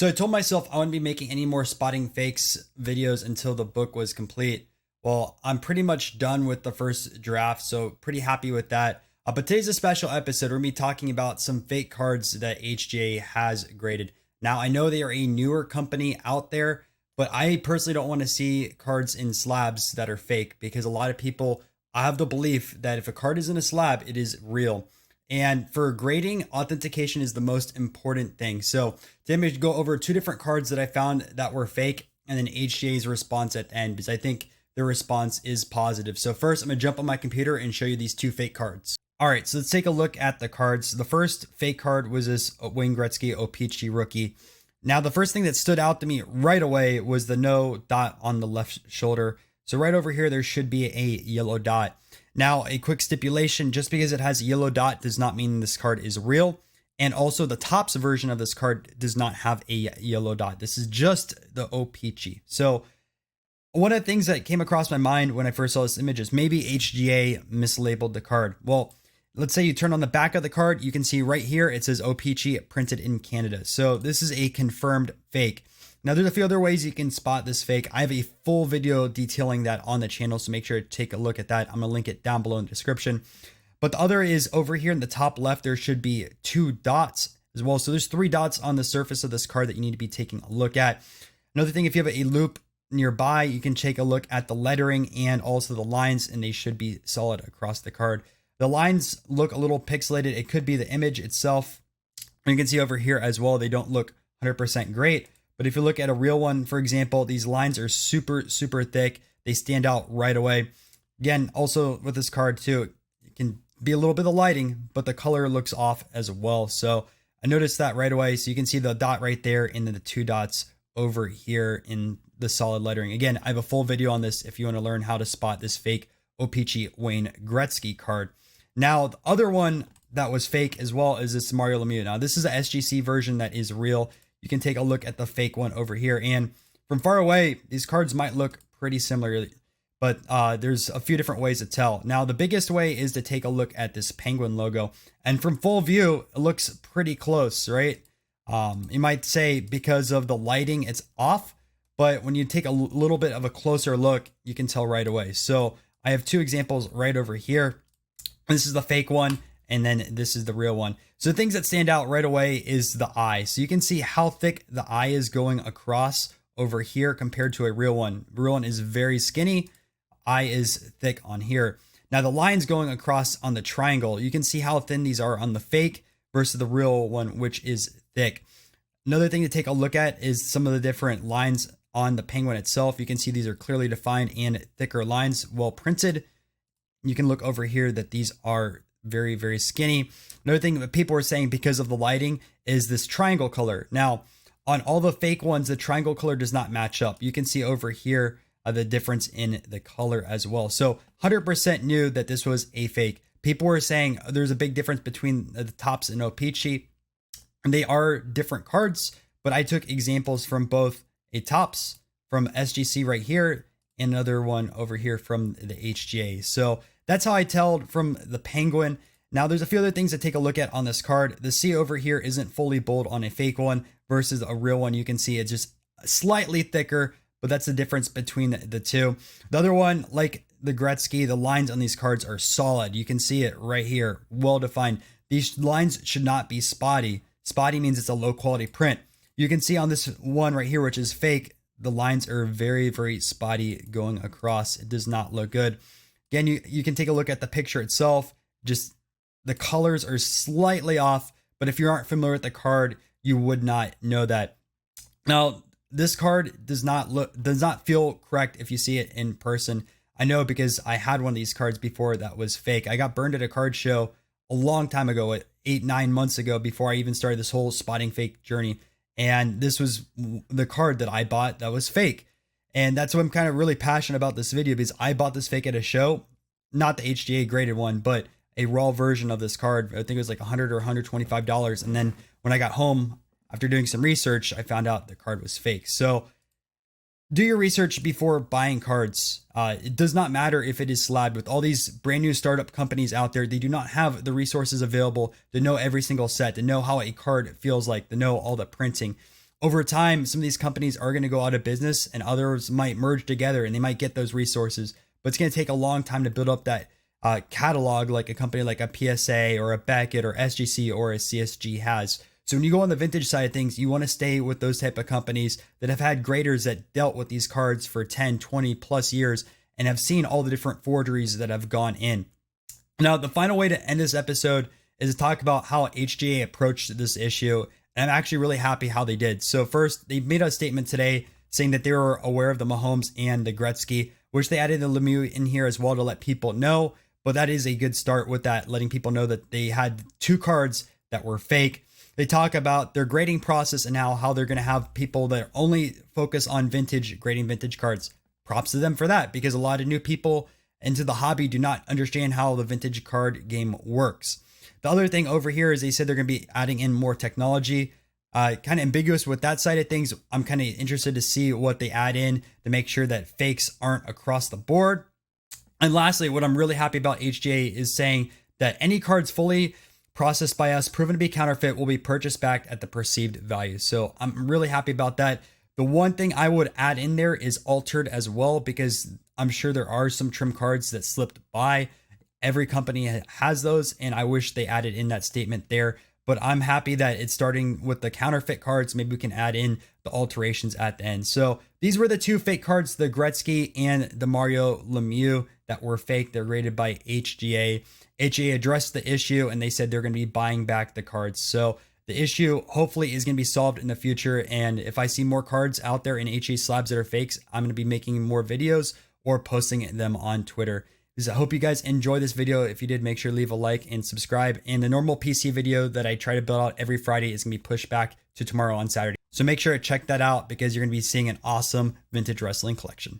So I told myself I wouldn't be making any more spotting fakes videos until the book was complete. Well, I'm pretty much done with the first draft, so pretty happy with that. But today's a special episode. We're going to be talking about some fake cards that HGA has graded. Now, I know they are a newer company out there, but I personally don't want to see cards in slabs that are fake because a lot of people have the belief that if a card is in a slab, it is real. And for grading, authentication is the most important thing. So today I'm going to go over two different cards that I found that were fake and then HGA's response at the end because I think their response is positive. So first I'm going to jump on my computer and show you these two fake cards. All right, so let's take a look at the cards. The first fake card was this Wayne Gretzky OPG rookie. Now, the first thing that stood out to me right away was the no dot on the left shoulder. So right over here, there should be a yellow dot. Now, a quick stipulation, just because it has a yellow dot does not mean this card is real. And also the Topps version of this card does not have a yellow dot. This is just the OPG. So one of the things that came across my mind when I first saw this image is maybe HGA mislabeled the card. Well, let's say you turn on the back of the card, you can see right here, it says OPG printed in Canada. So this is a confirmed fake. Now, there's a few other ways you can spot this fake. I have a full video detailing that on the channel, so make sure to take a look at that. I'm going to link it down below in the description. But the other is over here in the top left, there should be two dots as well. So there's three dots on the surface of this card that you need to be taking a look at. Another thing, if you have a loop nearby, you can take a look at the lettering and also the lines, and they should be solid across the card. The lines look a little pixelated. It could be the image itself. And you can see over here as well, they don't look 100% great. But if you look at a real one, for example, these lines are super, super thick. They stand out right away. Again, also with this card too, it can be a little bit of lighting, but the color looks off as well. So I noticed that right away. So you can see the dot right there and then the two dots over here in the solid lettering. Again, I have a full video on this if you want to learn how to spot this fake OPG Wayne Gretzky card. Now, the other one that was fake as well is this Mario Lemieux. Now, this is a SGC version that is real. You can take a look at the fake one over here. And from far away, these cards might look pretty similar, but there's a few different ways to tell. Now, the biggest way is to take a look at this penguin logo. And from full view, it looks pretty close, right? You might say because of the lighting, it's off. But when you take a little bit of a closer look, you can tell right away. So I have two examples right over here. This is the fake one, and then this is the real one. So the things that stand out right away is the eye. So you can see how thick the eye is going across over here compared to a real one. The real one is very skinny. Eye is thick on here. Now the lines going across on the triangle, you can see how thin these are on the fake versus the real one, which is thick. Another thing to take a look at is some of the different lines on the penguin itself. You can see these are clearly defined and thicker lines, well printed. You can look over here that these are very, very skinny. Another thing that people are saying because of the lighting is this triangle color. Now, on all the fake ones, the triangle color does not match up. You can see over here the difference in the color as well. So 100% knew that this was a fake. People were saying there's a big difference between the Topps and OPG. And they are different cards, but I took examples from both a Topps from SGC right here and another one over here from the HGA. So that's how I tell from the penguin. Now there's a few other things to take a look at on this card. The C over here isn't fully bold on a fake one versus a real one. You can see it's just slightly thicker, but that's the difference between the two. The other one, like the Gretzky, the lines on these cards are solid. You can see it right here, well defined. These lines should not be spotty. Spotty means it's a low quality print. You can see on this one right here, which is fake, the lines are very, very spotty going across. It does not look good. Again, you can take a look at the picture itself. Just the colors are slightly off, but if you aren't familiar with the card, you would not know that. Now, this card does not feel correct if you see it in person. I know because I had one of these cards before that was fake. I got burned at a card show a long time ago, 8-9 months ago, before I even started this whole spotting fake journey. And this was the card that I bought that was fake. And that's why I'm kind of really passionate about this video, because I bought this fake at a show, not the HGA graded one, but a raw version of this card. I think it was like $100 or $125. And then when I got home, after doing some research, I found out the card was fake. So do your research before buying cards. It does not matter if it is slabbed. With all these brand new startup companies out there, they do not have the resources available to know every single set, to know how a card feels like, to know all the printing. over time, some of these companies are going to go out of business and others might merge together and they might get those resources. But it's going to take a long time to build up that catalog like a company like a PSA or a Beckett or SGC or a CSG has. So when you go on the vintage side of things, you want to stay with those type of companies that have had graders that dealt with these cards for 10, 20 plus years and have seen all the different forgeries that have gone in. Now, the final way to end this episode is to talk about how HGA approached this issue. And I'm actually really happy how they did. So first, they made a statement today saying that they were aware of the Mahomes and the Gretzky, which they added the Lemieux in here as well to let people know. But that is a good start with that, letting people know that they had 2 cards that were fake. They talk about their grading process and how they're going to have people that only focus on vintage, grading vintage cards. Props to them for that, because a lot of new people into the hobby do not understand how the vintage card game works. The other thing over here is they said they're going to be adding in more technology. Kind of ambiguous with that side of things. I'm kind of interested to see what they add in to make sure that fakes aren't across the board. And lastly, what I'm really happy about HGA is saying that any cards fully processed by us, proven to be counterfeit, will be purchased back at the perceived value. So I'm really happy about that. The one thing I would add in there is altered as well, because I'm sure there are some trim cards that slipped by. Every company has those, and I wish they added in that statement there. But I'm happy that it's starting with the counterfeit cards. Maybe we can add in the alterations at the end. So these were the 2 fake cards, the Gretzky and the Mario Lemieux, that were fake. They're rated by HGA. HGA addressed the issue, and they said they're going to be buying back the cards. So the issue hopefully is going to be solved in the future. And if I see more cards out there in HGA slabs that are fakes, I'm going to be making more videos or posting them on Twitter. I hope you guys enjoy this video. If you did, make sure to leave a like and subscribe. And the normal PC video that I try to build out every Friday is going to be pushed back to tomorrow on Saturday. So make sure to check that out, because you're going to be seeing an awesome vintage wrestling collection.